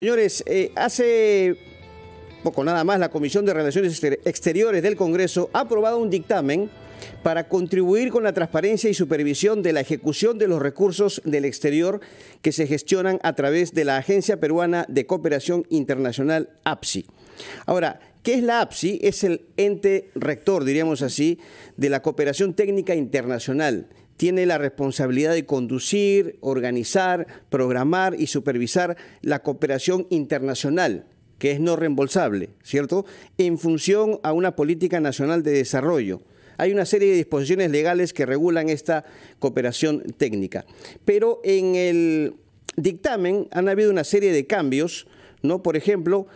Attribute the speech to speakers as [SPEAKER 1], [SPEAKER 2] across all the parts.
[SPEAKER 1] Señores, hace poco nada más la Comisión de Relaciones Exteriores del Congreso ha aprobado un dictamen para contribuir con la transparencia y supervisión de la ejecución de los recursos del exterior que se gestionan a través de la Agencia Peruana de Cooperación Internacional, APSI. Ahora, ¿qué es la APSI? Es el ente rector, diríamos así, de la cooperación técnica internacional. Tiene la responsabilidad de conducir, organizar, programar y supervisar la cooperación internacional, que es no reembolsable, ¿cierto?, en función a una política nacional de desarrollo. Hay una serie de disposiciones legales que regulan esta cooperación técnica. Pero en el dictamen han habido una serie de cambios, ¿no? Por ejemplo,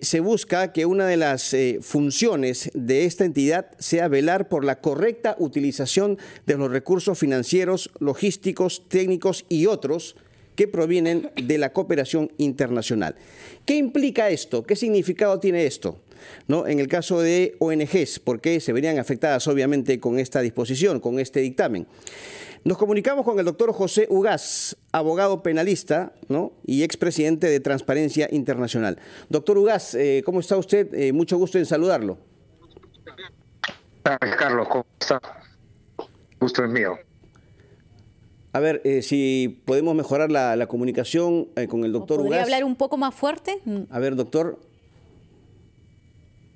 [SPEAKER 1] se busca que una de las funciones de esta entidad sea velar por la correcta utilización de los recursos financieros, logísticos, técnicos y otros que provienen de la cooperación internacional. ¿Qué implica esto? ¿Qué significado tiene esto? ¿No? En el caso de ONGs, porque se verían afectadas obviamente con esta disposición, con este dictamen. Nos comunicamos con el doctor José Ugaz, abogado penalista, ¿no?, y expresidente de Transparencia Internacional. Doctor Ugaz, ¿cómo está usted? Mucho gusto en saludarlo.
[SPEAKER 2] Carlos, ¿cómo está? Gusto es mío.
[SPEAKER 1] A ver, si podemos mejorar la comunicación con el doctor Ugaz.
[SPEAKER 3] ¿Podría hablar un poco más fuerte?
[SPEAKER 1] A ver, doctor.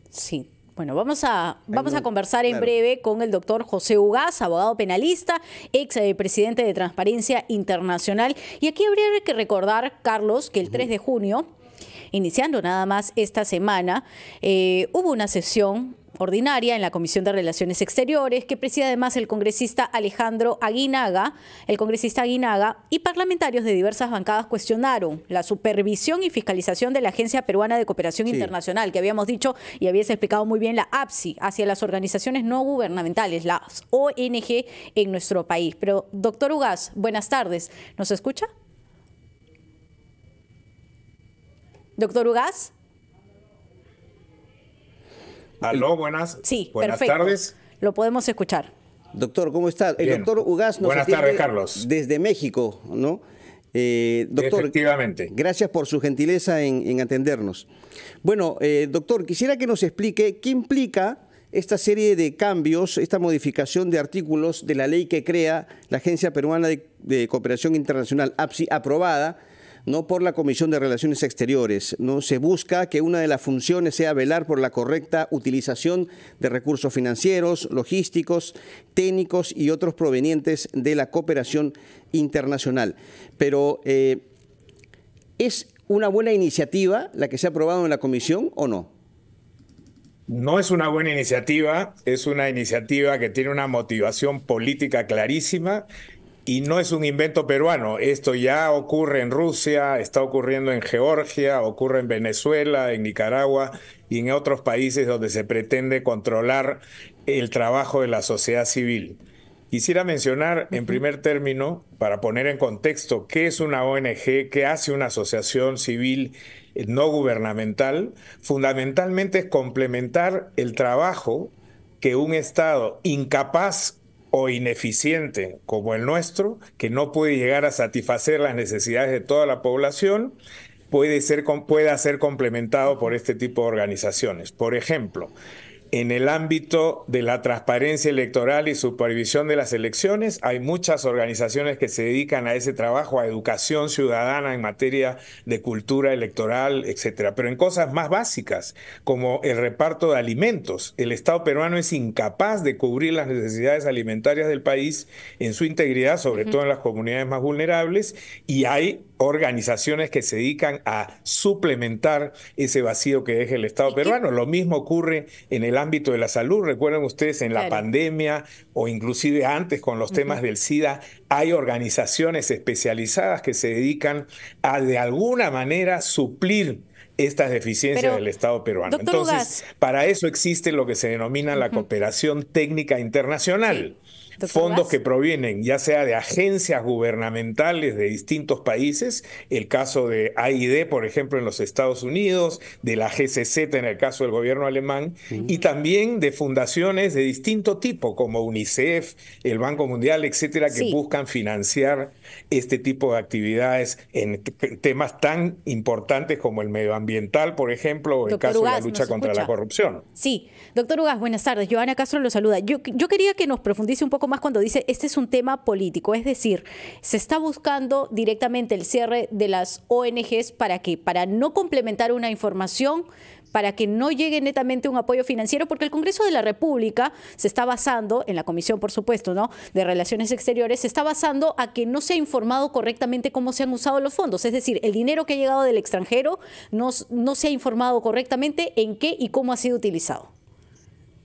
[SPEAKER 3] Sí. Bueno, vamos a conversar en breve con el doctor José Ugaz, abogado penalista, ex presidente de Transparencia Internacional. Y aquí habría que recordar, Carlos, que el 3 de junio, iniciando nada más esta semana, hubo una sesión ordinaria en la Comisión de Relaciones Exteriores que preside además el congresista Alejandro Aguinaga, y parlamentarios de diversas bancadas cuestionaron la supervisión y fiscalización de la Agencia Peruana de Cooperación Internacional, que habíamos dicho y habías explicado muy bien, la APSI, hacia las organizaciones no gubernamentales, las ONG en nuestro país. Pero, doctor Ugaz, buenas tardes. ¿Nos escucha? Doctor Ugaz.
[SPEAKER 2] Aló, buenas
[SPEAKER 3] tardes. Lo podemos escuchar.
[SPEAKER 1] Doctor, ¿cómo está? El doctor Ugaz nos
[SPEAKER 2] buenas tardes, Carlos.
[SPEAKER 1] Desde México, ¿no? Doctor,
[SPEAKER 2] efectivamente.
[SPEAKER 1] Gracias por su gentileza en atendernos. Bueno, doctor, quisiera que nos explique qué implica esta serie de cambios, esta modificación de artículos de la ley que crea la Agencia Peruana de Cooperación Internacional, APSI, aprobada, ¿no?, por la Comisión de Relaciones Exteriores, ¿no? Se busca que una de las funciones sea velar por la correcta utilización de recursos financieros, logísticos, técnicos y otros provenientes de la cooperación internacional. Pero, ¿es una buena iniciativa la que se ha aprobado en la Comisión o no?
[SPEAKER 2] No es una buena iniciativa, es una iniciativa que tiene una motivación política clarísima. Y no es un invento peruano, esto ya ocurre en Rusia, está ocurriendo en Georgia, ocurre en Venezuela, en Nicaragua y en otros países donde se pretende controlar el trabajo de la sociedad civil. Quisiera mencionar en primer término, para poner en contexto, qué es una ONG, qué hace una asociación civil no gubernamental. Fundamentalmente es complementar el trabajo que un Estado incapaz o ineficiente como el nuestro, que no puede llegar a satisfacer las necesidades de toda la población, pueda ser complementado por este tipo de organizaciones. Por ejemplo, en el ámbito de la transparencia electoral y supervisión de las elecciones, hay muchas organizaciones que se dedican a ese trabajo, a educación ciudadana en materia de cultura electoral, etcétera. Pero en cosas más básicas, como el reparto de alimentos, el Estado peruano es incapaz de cubrir las necesidades alimentarias del país en su integridad, sobre todo en las comunidades más vulnerables, y hay organizaciones que se dedican a suplementar ese vacío que deja el Estado peruano. Lo mismo ocurre en el ámbito de la salud. Recuerden ustedes, en la pandemia o inclusive antes con los temas del SIDA, hay organizaciones especializadas que se dedican a de alguna manera suplir estas deficiencias del Estado peruano. Entonces, para eso existe lo que se denomina la cooperación técnica internacional. fondos que provienen ya sea de agencias gubernamentales de distintos países, el caso de AID, por ejemplo, en los Estados Unidos, de la GCZ en el caso del gobierno alemán, y también de fundaciones de distinto tipo, como UNICEF, el Banco Mundial, etcétera, que buscan financiar este tipo de actividades en temas tan importantes como el medioambiental, por ejemplo, o el caso de la lucha contra la corrupción.
[SPEAKER 3] Sí, doctor Ugaz, buenas tardes. Joana Castro lo saluda. Yo quería que nos profundice un poco más cuando dice este es un tema político, es decir, se está buscando directamente el cierre de las ONGs para no complementar una información, para que no llegue netamente un apoyo financiero, porque el Congreso de la República se está basando, en la Comisión, por supuesto, ¿no?, de Relaciones Exteriores, se está basando a que no se ha informado correctamente cómo se han usado los fondos. Es decir, el dinero que ha llegado del extranjero no se ha informado correctamente en qué y cómo ha sido utilizado.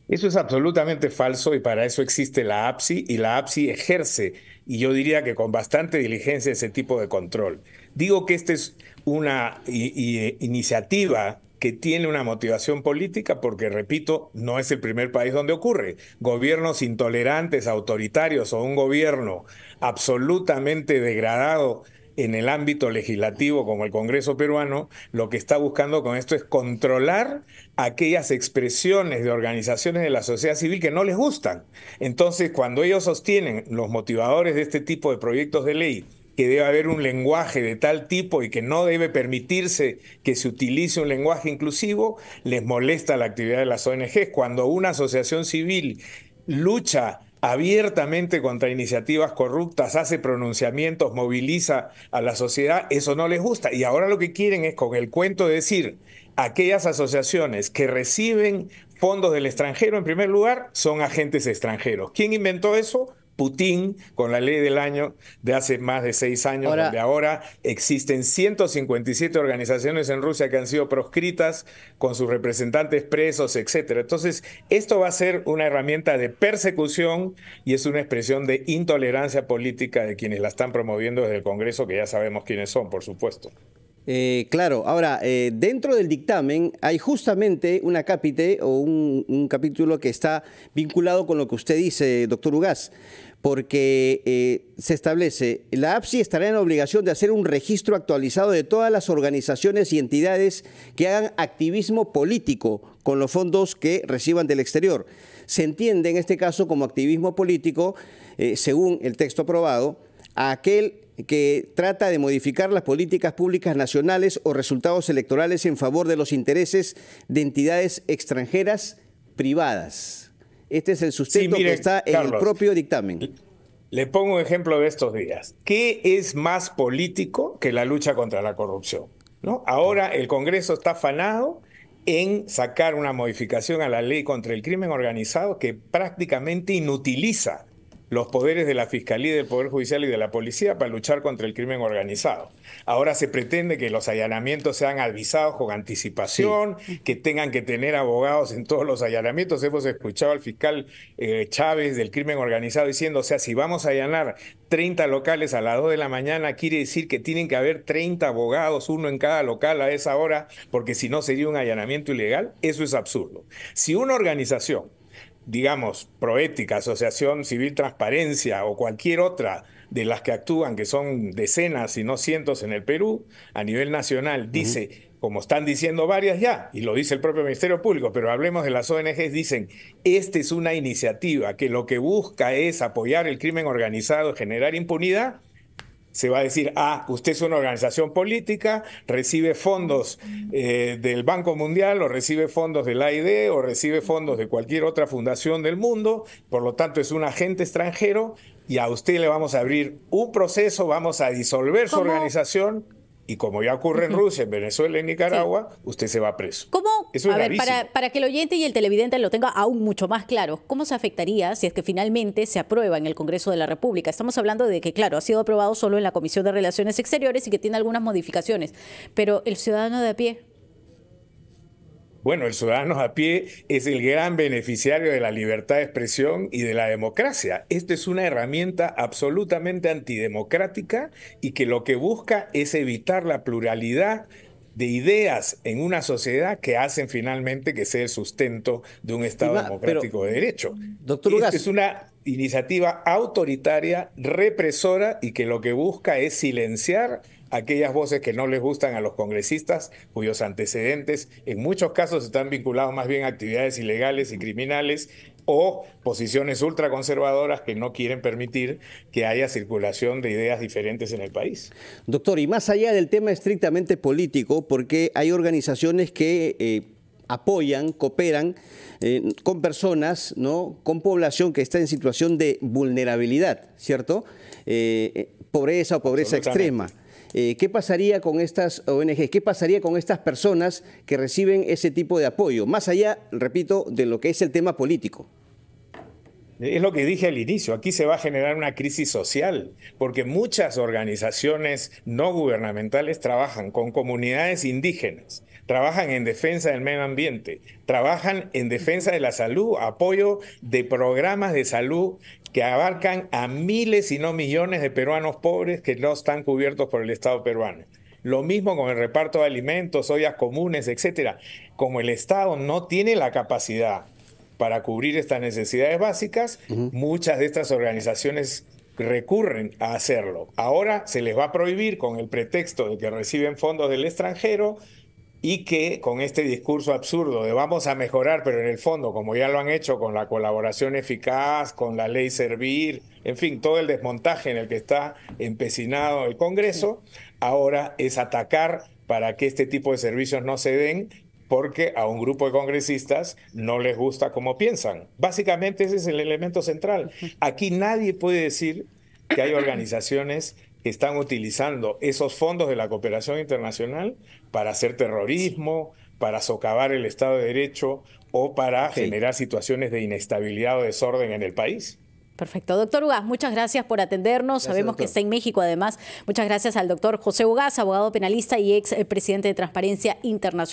[SPEAKER 2] Eso es absolutamente falso y para eso existe la APSI y la APSI ejerce, y yo diría que con bastante diligencia, ese tipo de control. Digo que esta es una iniciativa que tiene una motivación política porque, repito, no es el primer país donde ocurre. Gobiernos intolerantes, autoritarios o un gobierno absolutamente degradado en el ámbito legislativo como el Congreso peruano, lo que está buscando con esto es controlar aquellas expresiones de organizaciones de la sociedad civil que no les gustan. Entonces, cuando ellos sostienen, los motivadores de este tipo de proyectos de ley, que debe haber un lenguaje de tal tipo y que no debe permitirse que se utilice un lenguaje inclusivo, les molesta la actividad de las ONGs. Cuando una asociación civil lucha abiertamente contra iniciativas corruptas, hace pronunciamientos, moviliza a la sociedad, eso no les gusta. Y ahora lo que quieren es, con el cuento de decir, aquellas asociaciones que reciben fondos del extranjero, en primer lugar, son agentes extranjeros. ¿Quién inventó eso? Putin, con la ley del año de hace más de 6 años, donde ahora existen 157 organizaciones en Rusia que han sido proscritas con sus representantes presos, etcétera. Entonces, esto va a ser una herramienta de persecución y es una expresión de intolerancia política de quienes la están promoviendo desde el Congreso, que ya sabemos quiénes son, por supuesto.
[SPEAKER 1] Claro, ahora, dentro del dictamen hay justamente una cápite o un capítulo que está vinculado con lo que usted dice, doctor Ugaz, porque se establece, la APSI estará en obligación de hacer un registro actualizado de todas las organizaciones y entidades que hagan activismo político con los fondos que reciban del exterior. Se entiende en este caso como activismo político, según el texto aprobado, a aquel que trata de modificar las políticas públicas nacionales o resultados electorales en favor de los intereses de entidades extranjeras privadas. Este es el sustento que está en el propio dictamen.
[SPEAKER 2] Le pongo un ejemplo de estos días. ¿Qué es más político que la lucha contra la corrupción? ¿No? Ahora el Congreso está afanado en sacar una modificación a la ley contra el crimen organizado que prácticamente inutiliza los poderes de la Fiscalía, del Poder Judicial y de la Policía para luchar contra el crimen organizado. Ahora se pretende que los allanamientos sean avisados con anticipación, que tengan que tener abogados en todos los allanamientos. Hemos escuchado al fiscal Chávez del crimen organizado diciendo, o sea, si vamos a allanar 30 locales a las 2 de la mañana, quiere decir que tienen que haber 30 abogados, uno en cada local a esa hora, porque si no sería un allanamiento ilegal. Eso es absurdo. Si una organización, digamos, Proética, Asociación Civil Transparencia o cualquier otra de las que actúan, que son decenas y no cientos en el Perú, a nivel nacional, dice, como están diciendo varias ya, y lo dice el propio Ministerio Público, pero hablemos de las ONGs, dicen, esta es una iniciativa que lo que busca es apoyar el crimen organizado, generar impunidad, se va a decir, usted es una organización política, recibe fondos del Banco Mundial o recibe fondos del AID o recibe fondos de cualquier otra fundación del mundo, por lo tanto es un agente extranjero y a usted le vamos a abrir un proceso, vamos a disolver su organización y como ya ocurre en Rusia, en Venezuela y Nicaragua, usted se va preso.
[SPEAKER 3] ¿Cómo?
[SPEAKER 2] Eso es
[SPEAKER 3] a ver, para que el oyente y el televidente lo tenga aún mucho más claro, ¿cómo se afectaría si es que finalmente se aprueba en el Congreso de la República? Estamos hablando de que, claro, ha sido aprobado solo en la Comisión de Relaciones Exteriores y que tiene algunas modificaciones, pero el ciudadano de a pie...
[SPEAKER 2] Bueno, el ciudadano a pie es el gran beneficiario de la libertad de expresión y de la democracia. Esta es una herramienta absolutamente antidemocrática y que lo que busca es evitar la pluralidad de ideas en una sociedad que hacen finalmente que sea el sustento de un Estado democrático de derecho.
[SPEAKER 1] Doctor Ugaz,
[SPEAKER 2] iniciativa autoritaria, represora y que lo que busca es silenciar aquellas voces que no les gustan a los congresistas, cuyos antecedentes en muchos casos están vinculados más bien a actividades ilegales y criminales o posiciones ultraconservadoras que no quieren permitir que haya circulación de ideas diferentes en el país.
[SPEAKER 1] Doctor, y más allá del tema estrictamente político, porque hay organizaciones que apoyan, cooperan con personas, ¿no?, con población que está en situación de vulnerabilidad, ¿cierto? Pobreza o pobreza extrema. ¿Qué pasaría con estas ONG? ¿Qué pasaría con estas personas que reciben ese tipo de apoyo? Más allá, repito, de lo que es el tema político.
[SPEAKER 2] Es lo que dije al inicio, aquí se va a generar una crisis social, porque muchas organizaciones no gubernamentales trabajan con comunidades indígenas, trabajan en defensa del medio ambiente, trabajan en defensa de la salud, apoyo de programas de salud que abarcan a miles y no millones de peruanos pobres que no están cubiertos por el Estado peruano. Lo mismo con el reparto de alimentos, ollas comunes, etcétera. Como el Estado no tiene la capacidad para cubrir estas necesidades básicas, muchas de estas organizaciones recurren a hacerlo. Ahora se les va a prohibir con el pretexto de que reciben fondos del extranjero y que con este discurso absurdo de vamos a mejorar, pero en el fondo, como ya lo han hecho con la colaboración eficaz, con la ley Servir, en fin, todo el desmontaje en el que está empecinado el Congreso, ahora es atacar para que este tipo de servicios no se den, porque a un grupo de congresistas no les gusta cómo piensan. Básicamente ese es el elemento central. Aquí nadie puede decir que hay organizaciones que están utilizando esos fondos de la cooperación internacional para hacer terrorismo, para socavar el Estado de Derecho o para generar situaciones de inestabilidad o desorden en el país.
[SPEAKER 3] Perfecto. Doctor Ugaz, muchas gracias por atendernos. Sabemos que está en México, además. Muchas gracias al doctor José Ugaz, abogado penalista y ex presidente de Transparencia Internacional.